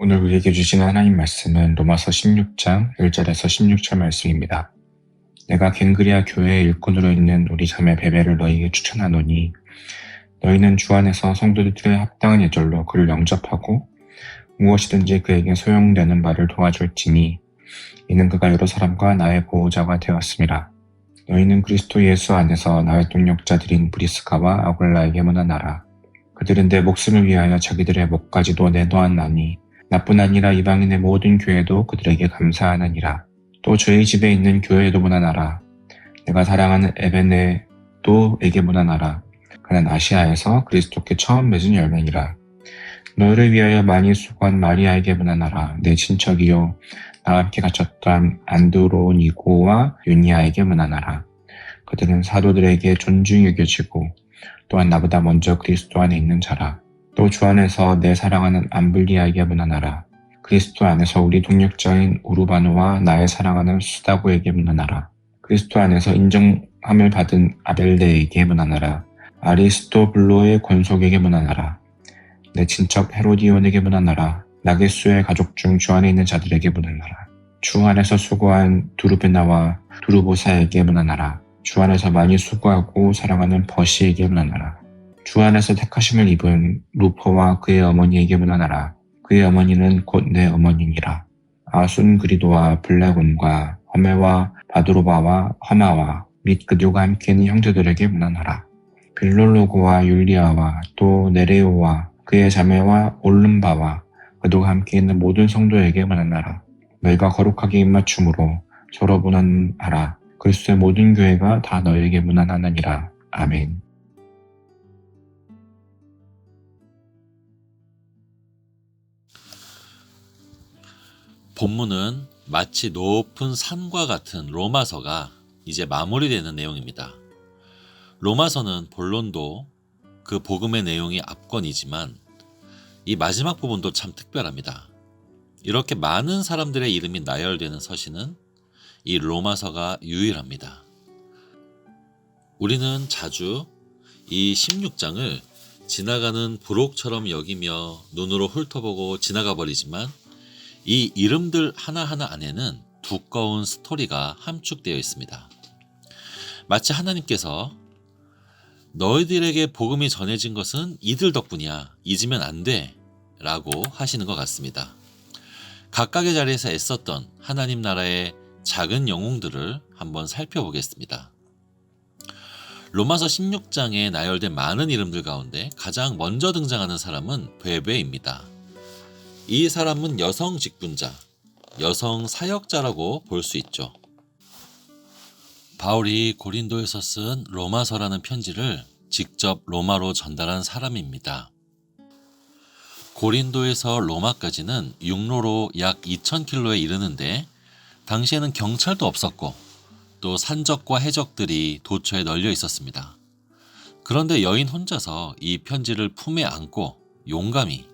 오늘 우리에게 주시는 하나님 말씀은 로마서 16장 1절에서 16절 말씀입니다. 내가 갱그리아 교회의 일꾼으로 있는 우리 자매 베베를 너희에게 추천하노니 너희는 주 안에서 성도들의 합당한 예절로 그를 영접하고 무엇이든지 그에게 소용되는 바를 도와줄지니 이는 그가 여러 사람과 나의 보호자가 되었음이라. 너희는 그리스도 예수 안에서 나의 동력자들인 브리스가와 아굴라에게 문안하라. 그들은 내 목숨을 위하여 자기들의 목까지도 내놓았나니 나뿐 아니라 이방인의 모든 교회도 그들에게 감사하느니라. 또 저희 집에 있는 교회에도 문안하라. 내가 사랑하는 에베네도에게 문안하라. 그는 아시아에서 그리스도께 처음 맺은 열매니라. 너희를 위하여 많이 수고한 마리아에게 문안하라. 내 친척이요 나와 함께 갇혔던 안드로니고와 유니아에게 문안하라. 그들은 사도들에게 존중이 여겨지고 또한 나보다 먼저 그리스도 안에 있는 자라. 또 주 안에서 내 사랑하는 암블리아에게 문안하라. 그리스도 안에서 우리 동력자인 우르바누와 나의 사랑하는 수다고에게 문안하라. 그리스도 안에서 인정함을 받은 아벨레에게 문안하라. 아리스토블로의 권속에게 문안하라. 내 친척 헤로디온에게 문안하라. 나게수의 가족 중 주 안에 있는 자들에게 문안하라. 주 안에서 수고한 두르베나와 두르보사에게 문안하라. 주 안에서 많이 수고하고 사랑하는 버시에게 문안하라. 주 안에서 택하심을 입은 루퍼와 그의 어머니에게 문안하라. 그의 어머니는 곧 내 어머니니라. 아순그리도와 블레곤과 허메와 바드로바와 허마와 및 그들과 함께 있는 형제들에게 문안하라. 빌롤로고와 율리아와 또 네레오와 그의 자매와 올름바와 그들과 함께 있는 모든 성도에게 문안하라. 너희가 거룩하게 입맞춤으로 서로 문안하라. 그리스도의 모든 교회가 다 너희에게 문안하느니라. 아멘. 본문은 마치 높은 산과 같은 로마서가 이제 마무리되는 내용입니다. 로마서는 본론도 그 복음의 내용이 압권이지만 이 마지막 부분도 참 특별합니다. 이렇게 많은 사람들의 이름이 나열되는 서신은 이 로마서가 유일합니다. 우리는 자주 이 16장을 지나가는 부록처럼 여기며 눈으로 훑어보고 지나가 버리지만 이 이름들 하나하나 안에는 두꺼운 스토리가 함축되어 있습니다. 마치 하나님께서 너희들에게 복음이 전해진 것은 이들 덕분이야. 잊으면 안 돼. 라고 하시는 것 같습니다. 각각의 자리에서 애썼던 하나님 나라의 작은 영웅들을 한번 살펴보겠습니다. 로마서 16장에 나열된 많은 이름들 가운데 가장 먼저 등장하는 사람은 베베입니다. 이 사람은 여성 직분자, 여성 사역자라고 볼 수 있죠. 바울이 고린도에서 쓴 로마서라는 편지를 직접 로마로 전달한 사람입니다. 고린도에서 로마까지는 육로로 약 2,000km에 이르는데 당시에는 경찰도 없었고 또 산적과 해적들이 도처에 널려 있었습니다. 그런데 여인 혼자서 이 편지를 품에 안고 용감히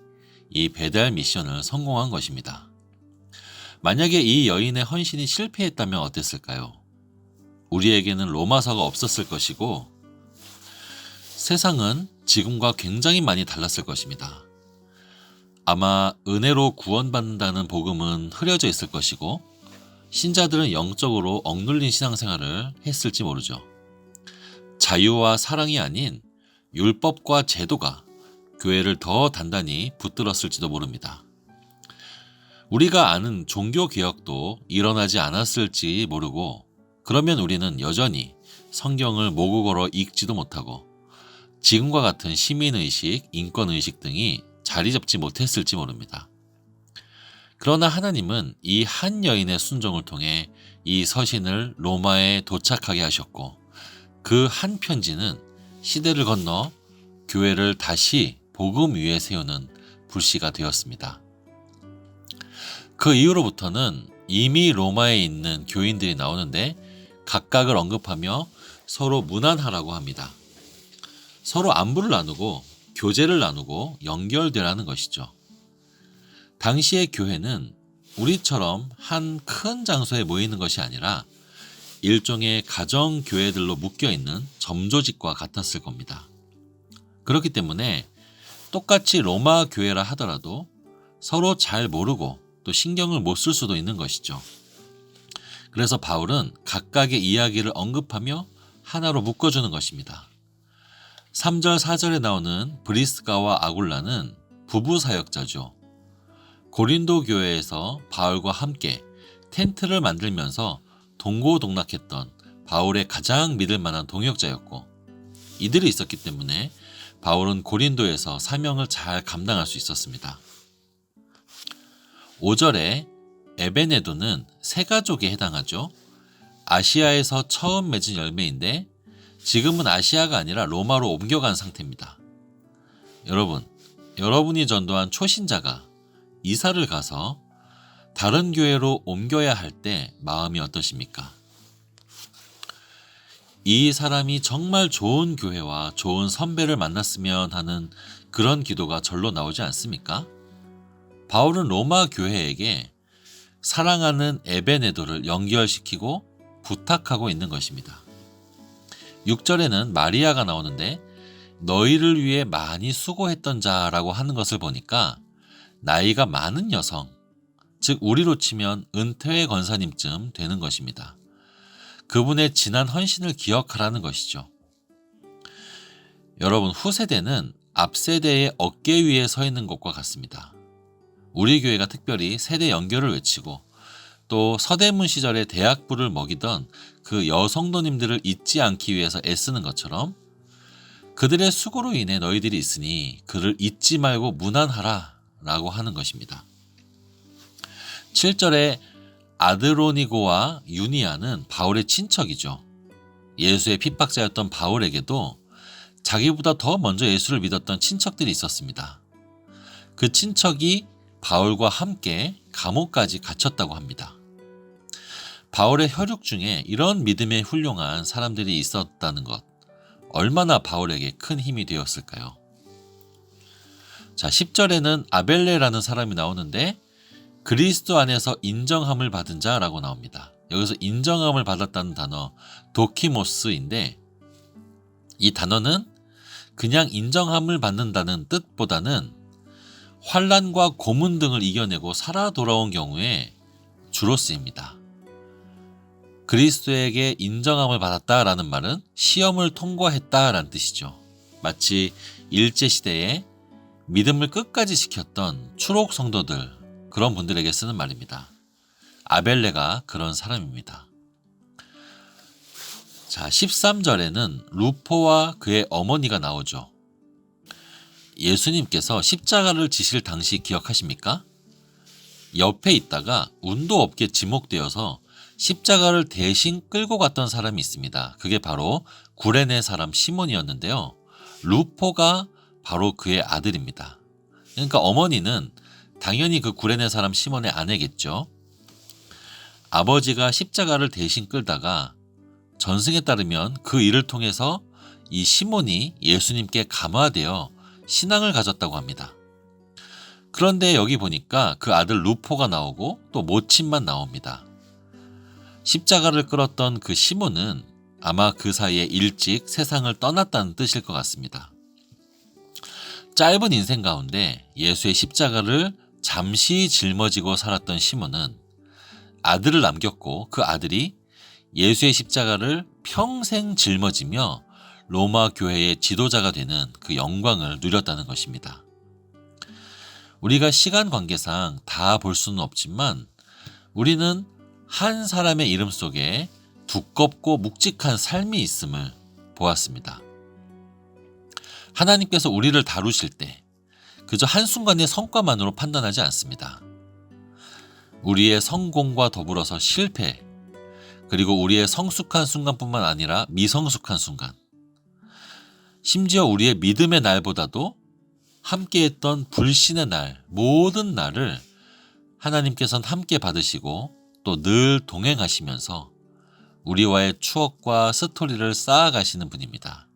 이 배달 미션을 성공한 것입니다. 만약에 이 여인의 헌신이 실패했다면 어땠을까요? 우리에게는 로마서가 없었을 것이고 세상은 지금과 굉장히 많이 달랐을 것입니다. 아마 은혜로 구원받는다는 복음은 흐려져 있을 것이고 신자들은 영적으로 억눌린 신앙생활을 했을지 모르죠. 자유와 사랑이 아닌 율법과 제도가 교회를 더 단단히 붙들었을지도 모릅니다. 우리가 아는 종교개혁도 일어나지 않았을지 모르고 그러면 우리는 여전히 성경을 모국어로 읽지도 못하고 지금과 같은 시민의식, 인권의식 등이 자리 잡지 못했을지 모릅니다. 그러나 하나님은 이 한 여인의 순종을 통해 이 서신을 로마에 도착하게 하셨고 그 한 편지는 시대를 건너 교회를 다시 복음 위에 세우는 불씨가 되었습니다. 그 이후로부터는 이미 로마에 있는 교인들이 나오는데 각각을 언급하며 서로 문안하라고 합니다. 서로 안부를 나누고 교제를 나누고 연결되라는 것이죠. 당시의 교회는 우리처럼 한 큰 장소에 모이는 것이 아니라 일종의 가정교회들로 묶여있는 점조직과 같았을 겁니다. 그렇기 때문에 똑같이 로마 교회라 하더라도 서로 잘 모르고 또 신경을 못 쓸 수도 있는 것이죠. 그래서 바울은 각각의 이야기를 언급하며 하나로 묶어주는 것입니다. 3절 4절에 나오는 브리스가와 아굴라는 부부 사역자죠. 고린도 교회에서 바울과 함께 텐트를 만들면서 동고동락했던 바울의 가장 믿을 만한 동역자였고, 이들이 있었기 때문에 바울은 고린도에서 사명을 잘 감당할 수 있었습니다. 5절에 에베네도는 세 가족에 해당하죠. 아시아에서 처음 맺은 열매인데 지금은 아시아가 아니라 로마로 옮겨간 상태입니다. 여러분이 전도한 초신자가 이사를 가서 다른 교회로 옮겨야 할 때 마음이 어떠십니까? 이 사람이 정말 좋은 교회와 좋은 선배를 만났으면 하는 그런 기도가 절로 나오지 않습니까? 바울은 로마 교회에게 사랑하는 에베네도를 연결시키고 부탁하고 있는 것입니다. 6절에는 마리아가 나오는데 너희를 위해 많이 수고했던 자라고 하는 것을 보니까 나이가 많은 여성, 즉 우리로 치면 은퇴 권사님쯤 되는 것입니다. 그분의 진한 헌신을 기억하라는 것이죠. 여러분, 후세대는 앞세대의 어깨 위에 서 있는 것과 같습니다. 우리 교회가 특별히 세대 연결을 외치고 또 서대문 시절에 대학부를 먹이던 그 여성도님들을 잊지 않기 위해서 애쓰는 것처럼 그들의 수고로 인해 너희들이 있으니 그를 잊지 말고 문안하라 라고 하는 것입니다. 7절에 아드로니고와 유니아는 바울의 친척이죠. 예수의 핍박자였던 바울에게도 자기보다 더 먼저 예수를 믿었던 친척들이 있었습니다. 그 친척이 바울과 함께 감옥까지 갇혔다고 합니다. 바울의 혈육 중에 이런 믿음에 훌륭한 사람들이 있었다는 것, 얼마나 바울에게 큰 힘이 되었을까요? 자, 10절에는 아벨레라는 사람이 나오는데 그리스도 안에서 인정함을 받은 자라고 나옵니다. 여기서 인정함을 받았다는 단어 도키모스인데, 이 단어는 그냥 인정함을 받는다는 뜻보다는 환난과 고문 등을 이겨내고 살아 돌아온 경우에 주로 쓰입니다. 그리스도에게 인정함을 받았다라는 말은 시험을 통과했다라는 뜻이죠. 마치 일제시대에 믿음을 끝까지 지켰던 추록 성도들, 그런 분들에게 쓰는 말입니다. 아벨레가 그런 사람입니다. 자, 13절에는 루포와 그의 어머니가 나오죠. 예수님께서 십자가를 지실 당시 기억하십니까? 옆에 있다가 운도 없게 지목되어서 십자가를 대신 끌고 갔던 사람이 있습니다. 그게 바로 구레네 사람 시몬이었는데요. 루포가 바로 그의 아들입니다. 그러니까 어머니는 당연히 그 구레네 사람 시몬의 아내겠죠. 아버지가 십자가를 대신 끌다가 전승에 따르면 그 일을 통해서 이 시몬이 예수님께 감화되어 신앙을 가졌다고 합니다. 그런데 여기 보니까 그 아들 루포가 나오고 또 모친만 나옵니다. 십자가를 끌었던 그 시몬은 아마 그 사이에 일찍 세상을 떠났다는 뜻일 것 같습니다. 짧은 인생 가운데 예수의 십자가를 잠시 짊어지고 살았던 시몬은 아들을 남겼고 그 아들이 예수의 십자가를 평생 짊어지며 로마 교회의 지도자가 되는 그 영광을 누렸다는 것입니다. 우리가 시간 관계상 다 볼 수는 없지만 우리는 한 사람의 이름 속에 두껍고 묵직한 삶이 있음을 보았습니다. 하나님께서 우리를 다루실 때 그저 한순간의 성과만으로 판단하지 않습니다. 우리의 성공과 더불어서 실패, 그리고 우리의 성숙한 순간뿐만 아니라 미성숙한 순간, 심지어 우리의 믿음의 날보다도 함께했던 불신의 날, 모든 날을 하나님께서는 함께 받으시고 또 늘 동행하시면서 우리와의 추억과 스토리를 쌓아가시는 분입니다.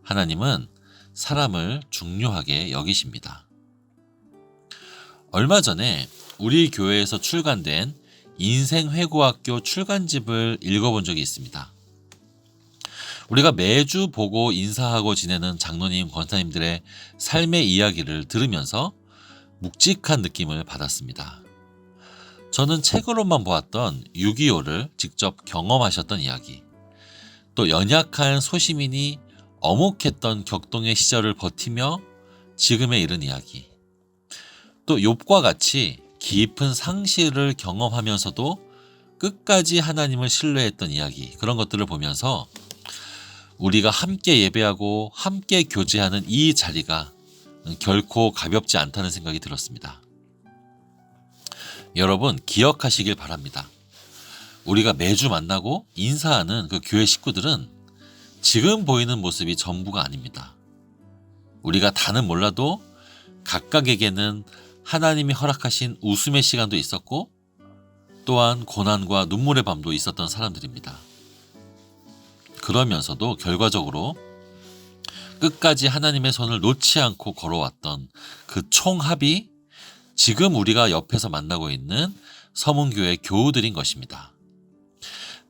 하나님은 사람을 중요하게 여기십니다. 얼마 전에 우리 교회에서 출간된 인생회고학교 출간집을 읽어본 적이 있습니다. 우리가 매주 보고 인사하고 지내는 장로님, 권사님들의 삶의 이야기를 들으면서 묵직한 느낌을 받았습니다. 저는 책으로만 보았던 6.25를 직접 경험하셨던 이야기, 또 연약한 소시민이 어묵했던 격동의 시절을 버티며 지금에 이른 이야기, 또 욥과 같이 깊은 상실을 경험하면서도 끝까지 하나님을 신뢰했던 이야기, 그런 것들을 보면서 우리가 함께 예배하고 함께 교제하는 이 자리가 결코 가볍지 않다는 생각이 들었습니다. 여러분, 기억하시길 바랍니다. 우리가 매주 만나고 인사하는 그 교회 식구들은 지금 보이는 모습이 전부가 아닙니다. 우리가 다는 몰라도 각각에게는 하나님이 허락하신 웃음의 시간도 있었고, 또한 고난과 눈물의 밤도 있었던 사람들입니다. 그러면서도 결과적으로 끝까지 하나님의 손을 놓지 않고 걸어왔던 그 총합이 지금 우리가 옆에서 만나고 있는 서문교회 교우들인 것입니다.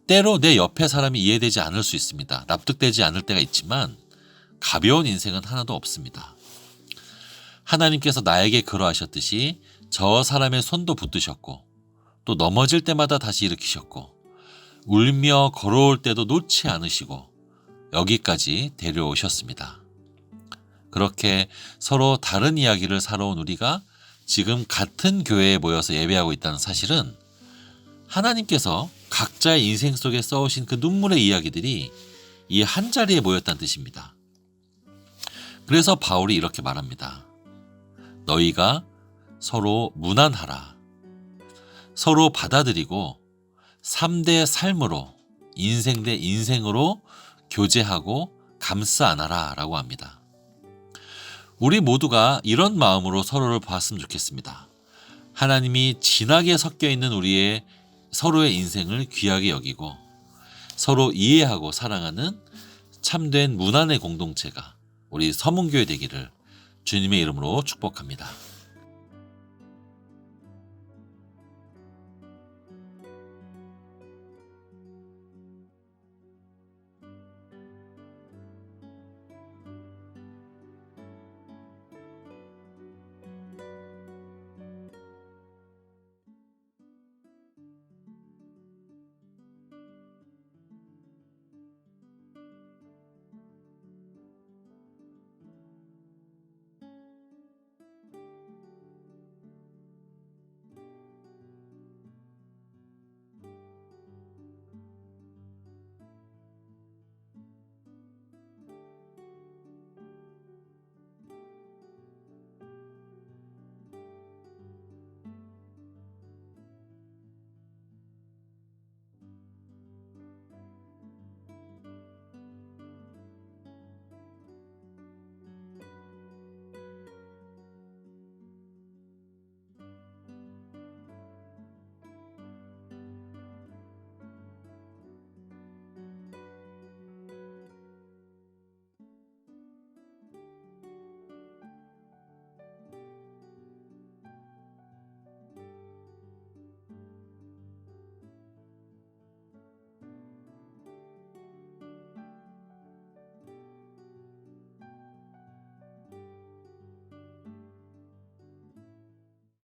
때로 내 옆에 사람이 이해되지 않을 수 있습니다. 납득되지 않을 때가 있지만 가벼운 인생은 하나도 없습니다. 하나님께서 나에게 그러하셨듯이 저 사람의 손도 붙드셨고, 또 넘어질 때마다 다시 일으키셨고, 울며 걸어올 때도 놓지 않으시고 여기까지 데려오셨습니다. 그렇게 서로 다른 이야기를 살아온 우리가 지금 같은 교회에 모여서 예배하고 있다는 사실은 하나님께서 각자의 인생 속에 써오신 그 눈물의 이야기들이 이 한자리에 모였다는 뜻입니다. 그래서 바울이 이렇게 말합니다. 너희가 서로 무난하라. 서로 받아들이고 3대 삶으로, 인생 대 인생으로 교제하고 감싸 안아라 라고 합니다. 우리 모두가 이런 마음으로 서로를 봤으면 좋겠습니다. 하나님이 진하게 섞여 있는 우리의 서로의 인생을 귀하게 여기고 서로 이해하고 사랑하는 참된 문안의 공동체가 우리 서문교회 되기를 주님의 이름으로 축복합니다.